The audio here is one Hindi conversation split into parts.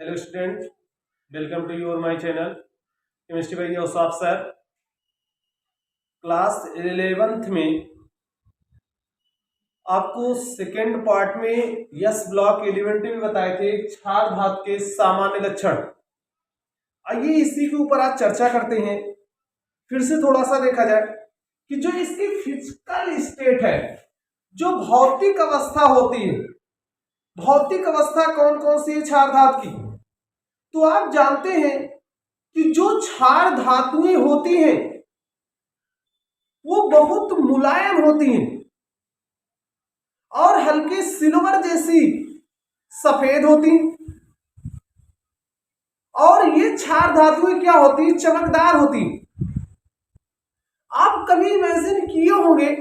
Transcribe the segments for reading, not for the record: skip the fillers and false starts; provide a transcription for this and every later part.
Hello student, welcome to your my channel chemistry by Yusuf sir. Class 11th में आपको सेकेंड पार्ट में यस ब्लॉक एलिमेंट में बताए थे क्षार धातु के सामान्य लक्षण। आइए इसी के ऊपर आज चर्चा करते हैं। फिर से थोड़ा सा देखा जाए कि जो इसकी फिजिकल स्टेट है, जो भौतिक अवस्था होती है, भौतिक अवस्था कौन कौन सी है क्षार धातु की। तो आप जानते हैं कि जो क्षार धातुएं होती हैं वो बहुत मुलायम होती हैं और हल्के सिल्वर जैसी सफेद होती, और ये क्षार धातुएं क्या होती, चमकदार होती। आप कभी इमेजिन किए होंगे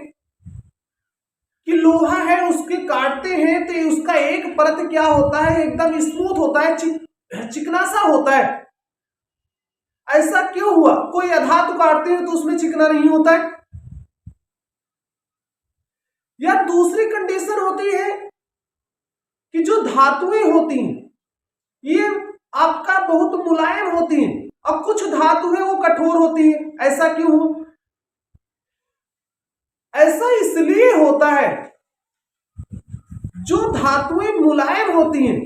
कि लोहा है, उसके काटते हैं तो उसका एक परत क्या होता है, एकदम स्मूथ होता है, चिकना सा होता है। ऐसा क्यों हुआ? कोई अधातु काटते हैं तो उसमें चिकना नहीं होता है। या दूसरी कंडीशन होती है कि जो धातुएं होती हैं ये आपका बहुत मुलायम होती हैं और कुछ धातु है वो कठोर होती है। ऐसा क्यों हो? ऐसा इसलिए होता है, जो धातुएं मुलायम होती हैं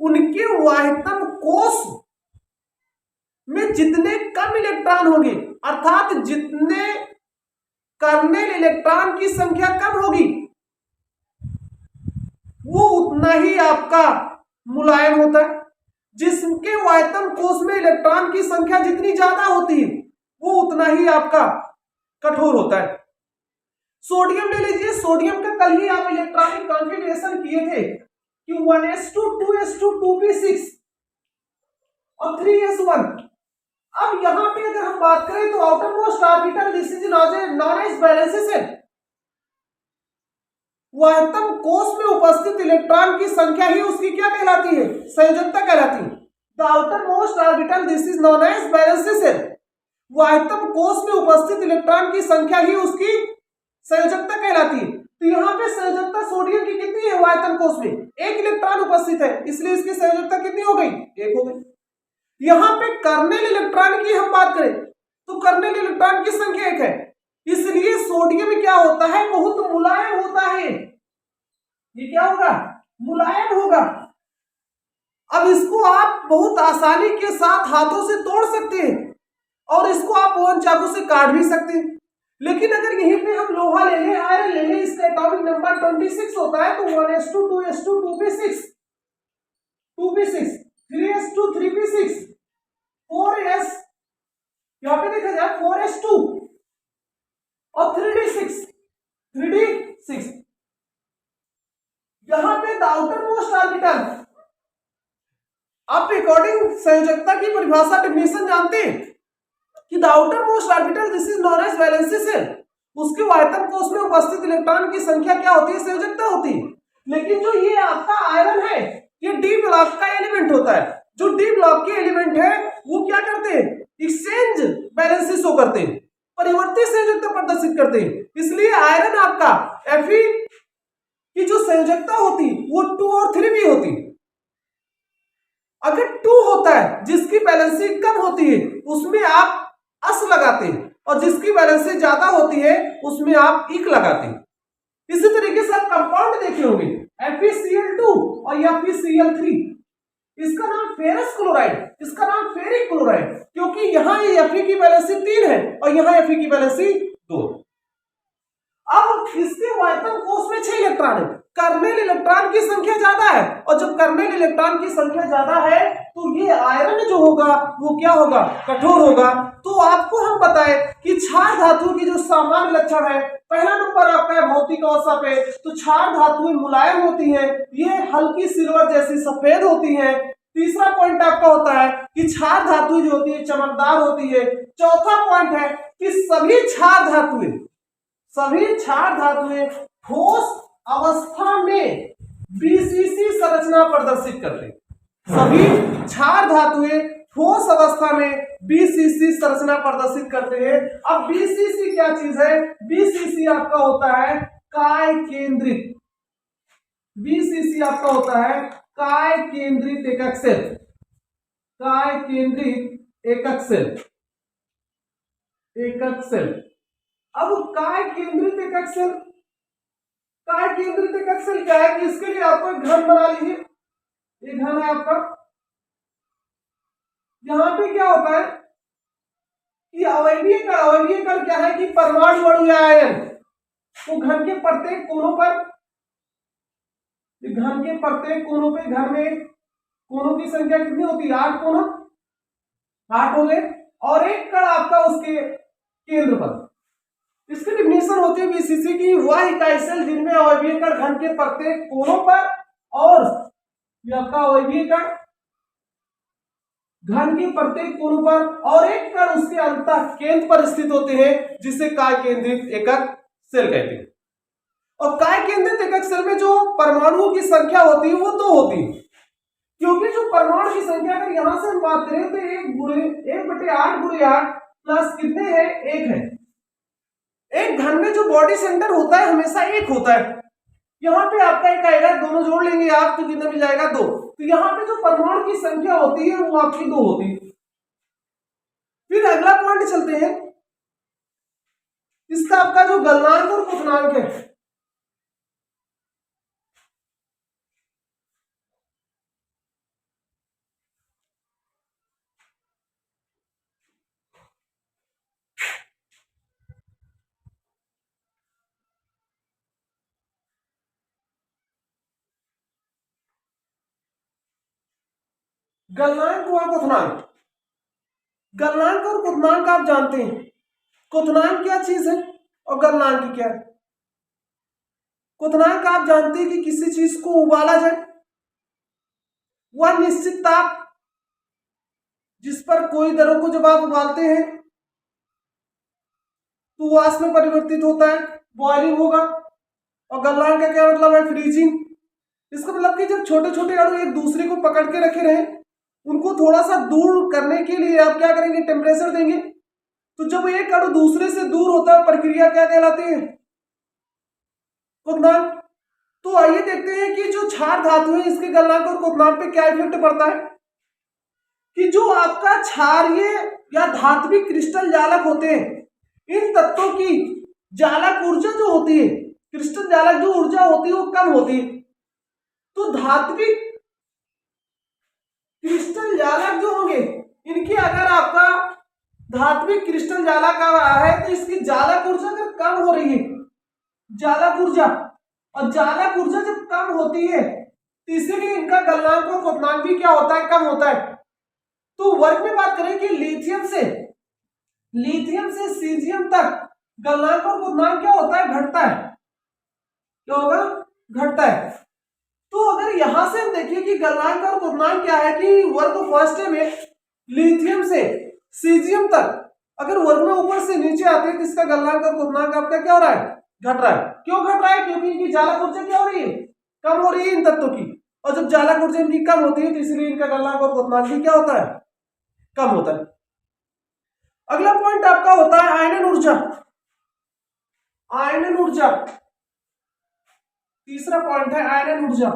उनके वाहितम कोश में जितने कम इलेक्ट्रॉन होंगे, अर्थात जितने कर्नेल इलेक्ट्रॉन की संख्या कम होगी, वो उतना ही आपका मुलायम होता है। जिसके वाहितम कोश में इलेक्ट्रॉन की संख्या जितनी ज्यादा होती है वो उतना ही आपका कठोर होता है। सोडियम ले लीजिए, सोडियम का कल ही आप इलेक्ट्रॉनिक कॉन्फ़िगरेशन किए थे कि 1s2 2s2 2p6 और 3s1। अब यहां पे अगर हम बात करें तो outer most orbital this is known as valence shell. वाहितम कोश में उपस्थित इलेक्ट्रॉन की संख्या ही उसकी क्या कहलाती है, संयोजकता कहलाती है। The outer most orbital this is known as valence shell. वाहितम कोश में उपस्थित इलेक्ट्रॉन की संख्या ही उसकी संयोजकता कहलाती है। तो यहाँ पे संयोजकता सोडियम की कितनी है? वाहितम कोश में एक इलेक्ट्रॉन उपस्थित है, इसलिए इसकी संयोजकता कितनी हो गई? एक हो गई। यहां पे कर्नेल इलेक्ट्रॉन की हम बात करें तो कर्नेल इलेक्ट्रॉन की संख्या एक है, इसलिए सोडियम क्या होता है? बहुत मुलायम होता है। ये क्या होगा? मुलायम होगा। अब इसको आप बहुत आसानी के साथ हाथों से तोड़ सकते हैं और इसको आप ओवन चाकू से काट भी सकते हैं। लेकिन अगर यहीं पे हम लोहा ले लें, आयरन ले लें, इसका एटॉमिक नंबर 26 होता है, तो 1s2 2s2 2p6 2p6 3s2 3p6 4s, यहां पे देखा जाए 4s2 और 3d6 3d6। यहां पे द आउटर मोस्ट ऑर्बिटल, आप अकॉर्डिंग संयोजकता की परिभाषा डेफिनेशन जानते हैं कि the outer most orbital this is known as valence shell. उसके वाहितम कोश में उपस्थित इलेक्ट्रॉन की संख्या क्या होती है? संयोजकता होती है। लेकिन जो ये आपका आयरन है ये डी ब्लॉक का एलिमेंट होता है। जो डी ब्लॉक के एलिमेंट है वो क्या करते हैं? एक्सचेंज बैलेंसेस शो करते हैं, परिवर्तित संयोजकता प्रदर्शित करते हैं। इसलिए आयरन आपका Fe की जो संयोजकता होती वो 2 और 3 भी होती। अगर 2 होता है जिसकी बैलेंसी कम होती है उसमें आप अस लगाते हैं, और जिसकी बैलेंसी ज्यादा होती है उसमें आप इक लगाते हैं। इसी तरीके से आप कंपाउंड देखे होंगे FeCl2 और FeCl3, इसका नाम फेरस क्लोराइड, इसका नाम फेरिक क्लोराइड, क्योंकि यहां ये Fe की बैलेंसी 3 है और यहां Fe की बैलेंसी 2। अब इसके वाहितम कोश में 6 इलेक्ट्रॉन है, कर्नेल इलेक्ट्रॉन की संख्या ज्यादा है, और जब कर्नेल इलेक्ट्रॉन की संख्या ज्यादा है तो ये आयरन जो होगा वो क्या होगा? कठोर होगा। तो आपको हम बताएं कि क्षार धातु की जो सामान्य लक्षण है, पहला नंबर आपका है भौतिक अवस्था पे, तो क्षार धातुएं मुलायम होती हैं, ये हल्की सिल्वर जैसी सफेद होती हैं। तीसरा पॉइंट आपका होता है कि क्षार धातु जो होती है चमकदार होती है। चौथा पॉइंट है कि सभी क्षार धातुएं ठोस अवस्था में बीसीसी संरचना प्रदर्शित करते हैं। सभी क्षार धातुएं ठोस अवस्था में बीसीसी संरचना प्रदर्शित करते हैं। अब बीसीसी क्या चीज है? बीसीसी आपका होता है काय केंद्रित, बीसीसी आपका होता है काय केंद्रित एकक सेल, काय केंद्रित एकक सेल, एकक सेल। अब काय केंद्रित एकक सेल, काय केंद्रित एकक सेल क्या है कि इसके लिए आपको एक घन बना लीजिए, ये घन है आपका। यहां पे क्या होता है कि अवयवीय कण क्या है कि परमाणु अणु या आयन, तो घन के प्रत्येक कोनों पर, घन के प्रत्येक कोनों पे, घर में कोनों की संख्या कितनी होती है, 8 कोना, 8 हो गए, और एक कण आपका उसके केंद्र पर। इसकी डिफिनेशन होती है बीसीसी की, वह इकाई सेल जिनमें अवयवीय कण घन के प्रत्येक कोनों पर और ये आपका अवयवीय कण घन के प्रत्येक कोनों पर और एक कण उसके अंतः केंद्र पर स्थित होते हैं, जिसे काय केंद्रित एकक सेल कहते हैं। और काय केंद्रित एकक सेल में जो परमाणुओं की संख्या होती है वो 2 होती है, क्योंकि जो परमाणु की संख्या अगर यहां से हम बात करें तो 1/8 गुणे 8 प्लस कितने हैं, 1 है। एक घन में जो बॉडी सेंटर होता है हमेशा 1 होता है, यहाँ पे आपका एक आएगा, दोनों जोड़ लेंगे आप तो कितना मिल जाएगा, 2। तो यहाँ पे जो परमाणु की संख्या होती है वो आपकी 2 होती है। फिर अगला पॉइंट चलते हैं, इसका आपका जो गलनांक और क्वथनांक है, गलनांक और क्वथनांक। गलनांक और क्वथनांक आप जानते हैं, क्वथनांक क्या चीज है और गलनांक क्या है। क्वथनांक आप जानते हैं कि किसी चीज को उबाला जाए, वह निश्चित ताप जिस पर कोई दरों को जब आप उबालते हैं तो वाष्प में परिवर्तित होता है, बॉइलिंग होगा। और गलनांक का क्या मतलब है, फ्रीजिंग। इसका मतलब कि जब छोटे छोटे अणु एक दूसरे को पकड़ के रखे रहे, उनको थोड़ा सा दूर करने के लिए आप क्या करेंगे, टेम्परेचर देंगे। तो जब एक अणु दूसरे से दूर होता है, प्रक्रिया क्या कहलाती है, क्वथनांक। तो आइए देखते हैं कि जो क्षार धातु है इसके गलनांक और क्वथनांक पे क्या इफेक्ट पड़ता है। कि जो आपका क्षारीय या धात्विक क्रिस्टल जालक होते हैं, इन तत्वों की जालक ऊर्जा जो होती है, क्रिस्टल जालक जो ऊर्जा होती है वो कम होती है। तो धात्विक क्रिस्टल जालक जो होंगे, इनकी अगर आपका धात्विक क्रिस्टल जालक आ रहा है तो इसकी जालक ऊर्जा अगर कम हो रही है, जालक ऊर्जा, और जालक ऊर्जा जब कम होती है तो इसीलिए इनका गलनांक और क्वथनांक भी क्या होता है, कम होता है। तो वर्ग में बात करें कि लिथियम से सीजियम तक गलनांक और क्वथनांक क्या होता है, घटता है। क्या होगा, घटता है। तो अगर यहां से हम देखिए कि गलनांक और क्वथनांक क्या है कि वर्ग फर्स्ट में लिथियम से सीजियम तक अगर वर्ग में ऊपर से नीचे आते हैं तो इसका गलनांक और क्वथनांक आपका क्या हो रहा है, घट रहा है। क्यों घट रहा है, क्योंकि इनकी जालक ऊर्जा क्या हो रही है, कम हो रही है इन तत्वों की। और जब जालक ऊर्जा इनकी कम होती है तो इसलिए इनका गलनांक और क्वथनांक भी क्या होता है, कम होता है। अगला पॉइंट आपका होता है आयनन ऊर्जा। आयनन ऊर्जा तीसरा पॉइंट है, आयनन ऊर्जा।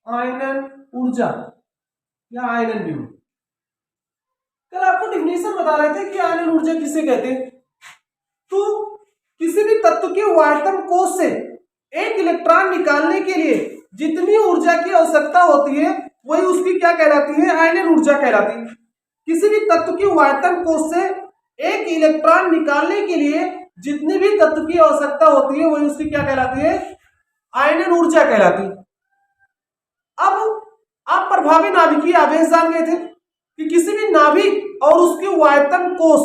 आयनन ऊर्जा या आयनन विभव। कल आपको डिफिनेशन बता रहे थे कि आयनन ऊर्जा किसे कहते हैं। तो किसी भी तत्व के वायतन कोश से एक इलेक्ट्रॉन निकालने के लिए जितनी ऊर्जा की आवश्यकता होती है वही उसकी क्या कहलाती है, आयनन ऊर्जा कहलाती है। किसी भी तत्व की वायतन कोश से एक इलेक्ट्रॉन निकालने के लिए जितनी भी तत्व की आवश्यकता होती है वही उसकी क्या कहलाती है, आयनन ऊर्जा कहलाती है। अब आप प्रभावी नाभिकीय आवेश जान गए थे कि किसी भी नाभिक और उसके वायतन कोश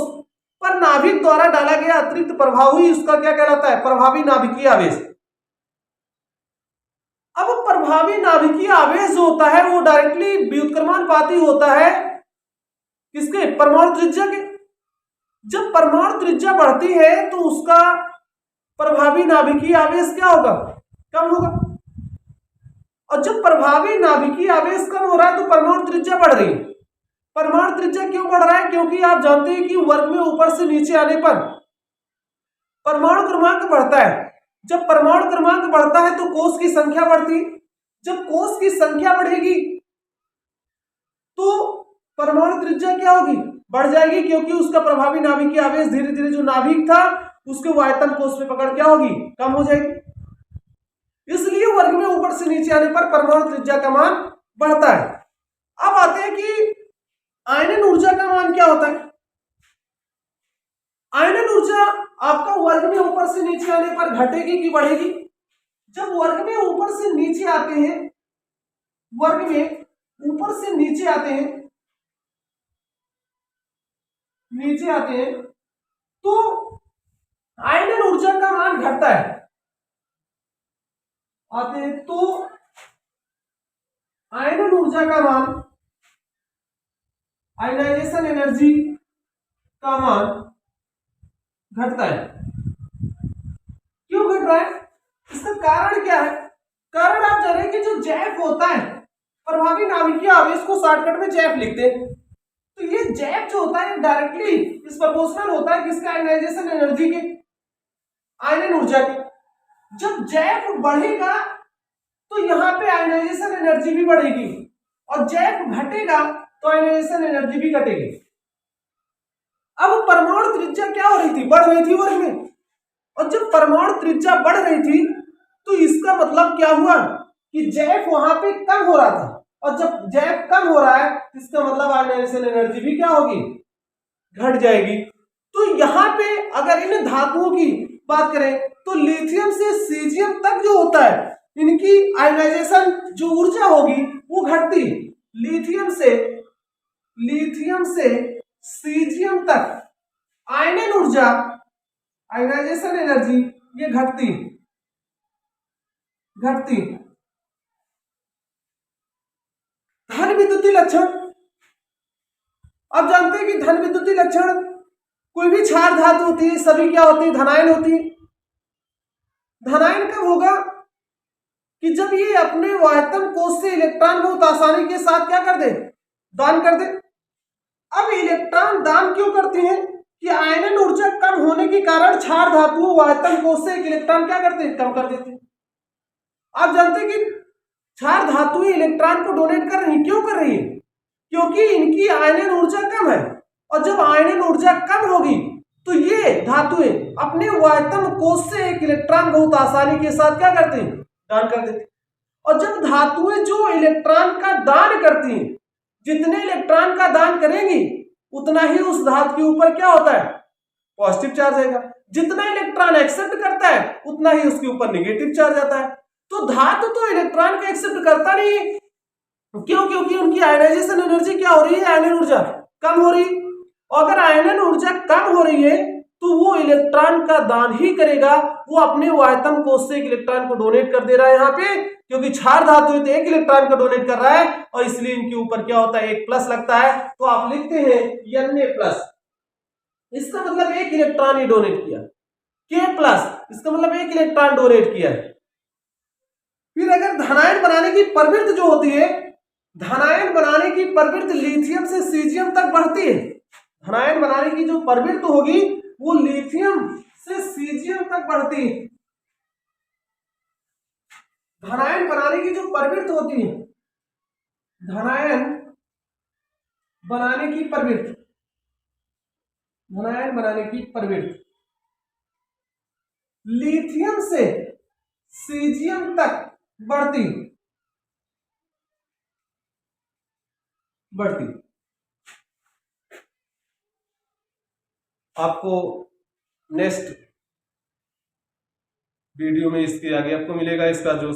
पर नाभिक द्वारा डाला गया अतिरिक्त प्रभाव ही उसका क्या कहलाता है, प्रभावी नाभिकीय आवेश। अब प्रभावी नाभिकीय आवेश जो होता है वो डायरेक्टली व्युत्क्रमानुपाती होता है किसके, परमाणु त्रिज्या के। जब परमाणु त्रिज्या बढ़ती है तो उसका प्रभावी नाभिकीय आवेश क्या होगा, कम होगा। और जब प्रभावी नाभिकीय आवेश कम हो रहा है तो परमाणु त्रिज्या बढ़ रही है। परमाणु त्रिज्या क्यों बढ़ रहा है, क्योंकि आप जानते हैं कि वर्ग में ऊपर से नीचे आने पर परमाणु क्रमांक बढ़ता है। जब परमाणु क्रमांक बढ़ता है तो कोष की संख्या बढ़ती है। जब कोष की संख्या बढ़ेगी तो परमाणु त्रिज्या क्या होगी, बढ़ जाएगी, क्योंकि उसका प्रभावी नाभिकीय आवेश धीरे धीरे जो नाभिक था उसके वो आयतन कोष में पकड़ क्या होगी, कम हो जाएगी। इसलिए वर्ग में ऊपर से नीचे आने पर परमाणु त्रिज्या का मान बढ़ता है। अब आते हैं कि आयनन ऊर्जा का मान क्या होता है। आयनन ऊर्जा आपका वर्ग में ऊपर से नीचे आने पर घटेगी कि बढ़ेगी। जब वर्ग में ऊपर से नीचे आते हैं, वर्ग में ऊपर से नीचे आते हैं, तो आयनन ऊर्जा का मान घटता है। आते हैं तो आयनन ऊर्जा का मान, आयनाइजेशन एनर्जी का मान घटता है। क्यों घट रहा है, इसका कारण क्या है। कारण आप जान रहे हैं कि जो जैफ होता है, प्रभावी नाभिकीय आवेश को शॉर्टकट में जैफ लिखते हैं, तो ये जैफ जो होता है डायरेक्टली इस प्रोपोर्शनल होता है किसके, आयनाइजेशन एनर्जी के, आयनन ऊर्जा के। जब जैफ बढ़ेगा तो यहाँ पे आयनाइजेशन एनर्जी भी बढ़ेगी, और जैफ घटेगा तो आयनाइजेशन एनर्जी भी घटेगी। अब परमाणु त्रिज्या क्या हो रही थी, बढ़ रही थी वर्ग में, और जब परमाणु त्रिज्या बढ़ रही थी तो इसका मतलब क्या हुआ कि जैफ वहां पे कम हो रहा था, और जब जैफ कम हो रहा है इसका मतलब आयनाइजेशन एनर्जी भी क्या होगी, घट जाएगी। तो यहाँ पे अगर इन धातुओं की बात करें तो लिथियम से सीजियम तक जो होता है, इनकी आयनाइजेशन जो ऊर्जा होगी वो घटती। लिथियम से सीजियम तक आयनन ऊर्जा, आयनाइजेशन एनर्जी ये घटती। धन विद्युतीय लक्षण, अब जानते हैं कि धन विद्युतीय लक्षण, कोई भी क्षार धातु होती है सभी क्या होती है, धनायन होती है। धनायन कब होगा कि जब ये अपने वायतन कोष से इलेक्ट्रॉन बहुत आसानी के साथ क्या कर दे, दान कर दे। अब इलेक्ट्रॉन दान क्यों करती हैं कि आयनन ऊर्जा कम होने के कारण क्षार धातुओं वायतन कोष से एक इलेक्ट्रॉन क्या करते हैं, कम कर देते हैं। आप जानते हैं कि क्षार धातुएं इलेक्ट्रॉन को डोनेट कर रही, क्यों कर रही है, क्योंकि इनकी आयनन ऊर्जा कम है, और जब आयनन ऊर्जा कम होगी तो ये धातुएं अपने वायतन कोष से एक इलेक्ट्रॉन बहुत आसानी के साथ क्या करते हैं, दान कर देते हैं। और जब धातुएं जो इलेक्ट्रॉन का दान करती हैं, जितने इलेक्ट्रॉन का दान करेंगी उतना ही उस धातु के ऊपर क्या होता है, पॉजिटिव चार्ज आएगा। जितना इलेक्ट्रॉन एक्सेप्ट करता है उतना ही उसके ऊपर नेगेटिव चार्ज आता है। तो धातु तो इलेक्ट्रॉन को एक्सेप्ट करता नहीं, क्यों, क्योंकि उनकी आयनाइजेशन एनर्जी क्या हो रही है, आयनन ऊर्जा कम हो रही। और अगर आयनन ऊर्जा कम हो रही है तो वो इलेक्ट्रॉन का दान ही करेगा, वो अपने वायतन कोष से एक इलेक्ट्रॉन को डोनेट कर दे रहा है यहाँ पे, क्योंकि क्षार धातु है तो एक इलेक्ट्रॉन को डोनेट कर रहा है, और इसलिए इनके ऊपर क्या होता है, एक प्लस लगता है। तो आप लिखते हैं Na+, इसका मतलब एक इलेक्ट्रॉन ही डोनेट किया। K+, इसका मतलब एक इलेक्ट्रॉन डोनेट किया है। फिर अगर धनायन बनाने की प्रवृत्ति जो होती है, धनायन बनाने की प्रवृत्ति लिथियम से सीजियम तक बढ़ती है। धनायन बनाने की जो प्रवृत्ति होगी वो लिथियम से सीजियम तक बढ़ती है। धनायन बनाने की जो प्रवृत्ति होती है, धनायन बनाने की प्रवृत्ति, धनायन बनाने की प्रवृत्ति लिथियम से सीजियम तक बढ़ती। आपको नेक्स्ट वीडियो में इसके आगे आपको मिलेगा इसका जो